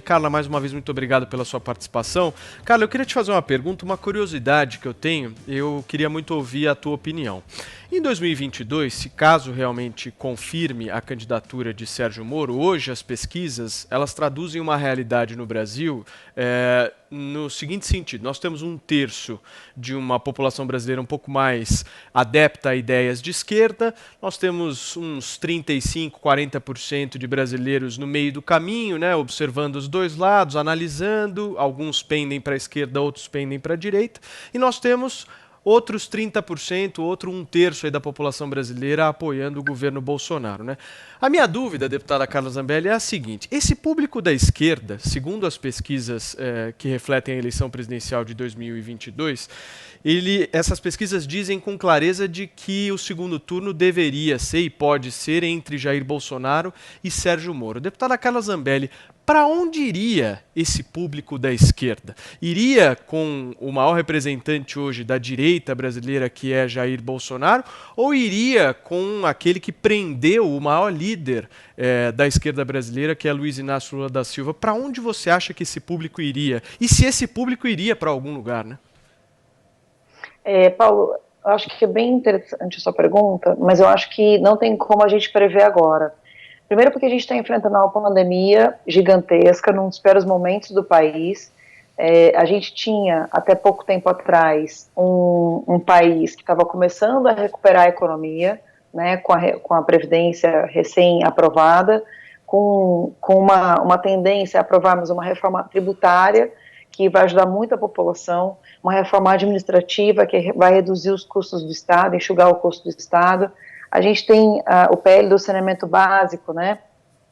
Carla, mais uma vez, muito obrigado pela sua participação. Carla, eu queria te fazer uma pergunta, uma curiosidade que eu tenho, eu queria muito ouvir a tua opinião. Em 2022, se caso realmente confirme a candidatura de Sérgio Moro, hoje as pesquisas, elas traduzem uma realidade no Brasil no seguinte sentido: nós temos um terço de uma população brasileira um pouco mais adepta a ideias de esquerda, nós temos uns 35, 40% de brasileiros no meio do caminho, né, observando os dois lados, analisando, alguns pendem para a esquerda, outros pendem para a direita, e nós temos outros 30%, outro um terço aí da população brasileira apoiando o governo Bolsonaro, né? A minha dúvida, deputada Carla Zambelli, é a seguinte: esse público da esquerda, segundo as pesquisas que refletem a eleição presidencial de 2022, essas pesquisas dizem com clareza de que o segundo turno deveria ser e pode ser entre Jair Bolsonaro e Sérgio Moro. Deputada Carla Zambelli, para onde iria esse público da esquerda? Iria com o maior representante hoje da direita brasileira, que é Jair Bolsonaro, ou iria com aquele que prendeu o maior líder da esquerda brasileira, que é Luiz Inácio Lula da Silva? Para onde você acha que esse público iria? E se esse público iria para algum lugar, né? Paulo, eu acho que é bem interessante a sua pergunta, mas eu acho que não tem como a gente prever agora. Primeiro porque a gente está enfrentando uma pandemia gigantesca, num dos piores momentos do país. A gente tinha, até pouco tempo atrás, um país que estava começando a recuperar a economia, né, com a Previdência recém-aprovada, com uma tendência a aprovarmos uma reforma tributária que vai ajudar muito a população, uma reforma administrativa que vai reduzir os custos do Estado, enxugar o custo do Estado. A gente tem o PL do saneamento básico, né,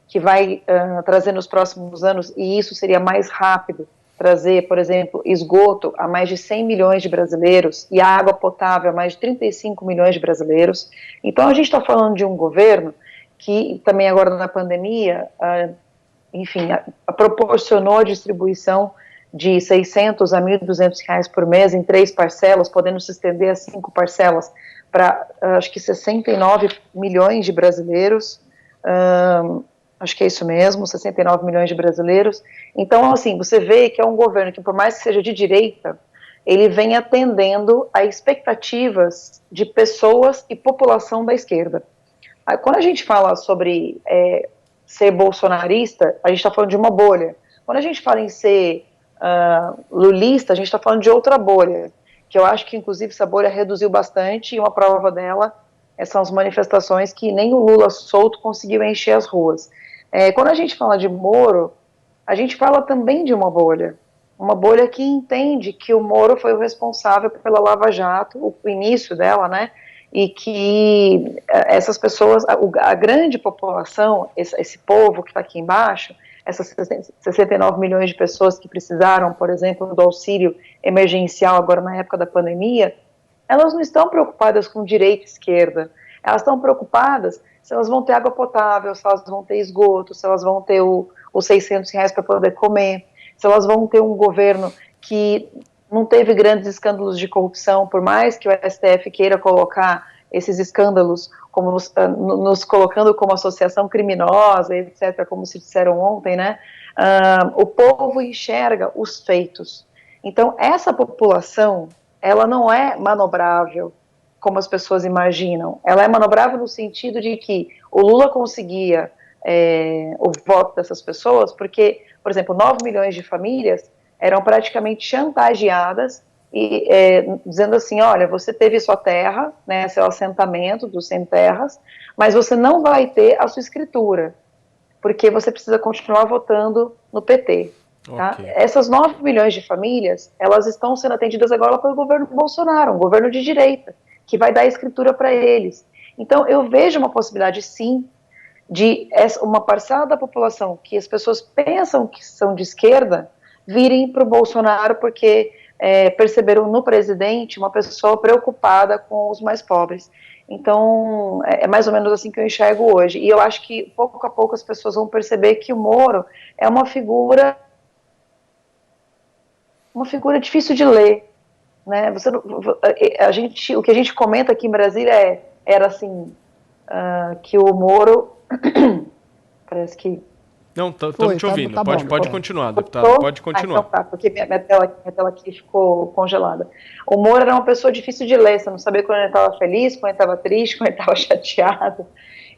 que vai trazer nos próximos anos, e isso seria mais rápido, trazer, por exemplo, esgoto a mais de 100 milhões de brasileiros e água potável a mais de 35 milhões de brasileiros. Então a gente está falando de um governo que também agora na pandemia, enfim, proporcionou a distribuição de 600 a 1.200 reais por mês em 3 parcelas, podendo se estender a 5 parcelas para, acho que 69 milhões de brasileiros, acho que é isso mesmo, 69 milhões de brasileiros. Então, assim, você vê que é um governo que, por mais que seja de direita, ele vem atendendo a expectativas de pessoas e população da esquerda. Aí, quando a gente fala sobre ser bolsonarista, a gente está falando de uma bolha. Quando a gente fala em ser lulista, a gente está falando de outra bolha, que eu acho que, inclusive, essa bolha reduziu bastante, e uma prova dela são as manifestações que nem o Lula solto conseguiu encher as ruas. Quando a gente fala de Moro, a gente fala também de uma bolha que entende que o Moro foi o responsável pela Lava Jato, o início dela, né, e que essas pessoas, a grande população, esse povo que está aqui embaixo, essas 69 milhões de pessoas que precisaram, por exemplo, do auxílio emergencial agora na época da pandemia, elas não estão preocupadas com direita e esquerda, elas estão preocupadas se elas vão ter água potável, se elas vão ter esgoto, se elas vão ter os 600 reais para poder comer, se elas vão ter um governo que não teve grandes escândalos de corrupção, por mais que o STF queira colocar esses escândalos como nos colocando como associação criminosa, etc., como se disseram ontem, né? O povo enxerga os feitos. Então, essa população, ela não é manobrável, como as pessoas imaginam. Ela é manobrável no sentido de que o Lula conseguia o voto dessas pessoas porque, por exemplo, 9 milhões de famílias eram praticamente chantageadas e dizendo assim, olha, você teve sua terra, né, seu assentamento dos sem terras, mas você não vai ter a sua escritura, porque você precisa continuar votando no PT. Tá? Okay. Essas 9 milhões de famílias, elas estão sendo atendidas agora pelo governo Bolsonaro, um governo de direita, que vai dar escritura para eles. Então, eu vejo uma possibilidade, sim, de uma parcela da população que as pessoas pensam que são de esquerda virem para o Bolsonaro porque perceberam no presidente uma pessoa preocupada com os mais pobres. Então, é mais ou menos assim que eu enxergo hoje. E eu acho que, pouco a pouco, as pessoas vão perceber que o Moro é uma figura difícil de ler. Né? O que a gente comenta aqui em Brasília era assim, que o Moro... parece que Não, estamos te ouvindo. Tá pode bom. Continuar, deputado. Pode continuar. Então tá, porque minha tela aqui ficou congelada. O Moro era uma pessoa difícil de ler, você não sabia quando ele estava feliz, quando ele estava triste, quando ele estava chateado.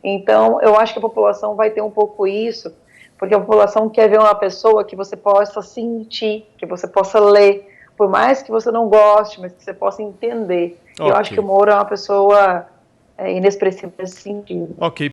Então, eu acho que a população vai ter um pouco isso, porque a população quer ver uma pessoa que você possa sentir, que você possa ler, por mais que você não goste, mas que você possa entender. Okay. Eu acho que o Moro é uma pessoa inexpressiva nesse sentido. Ok.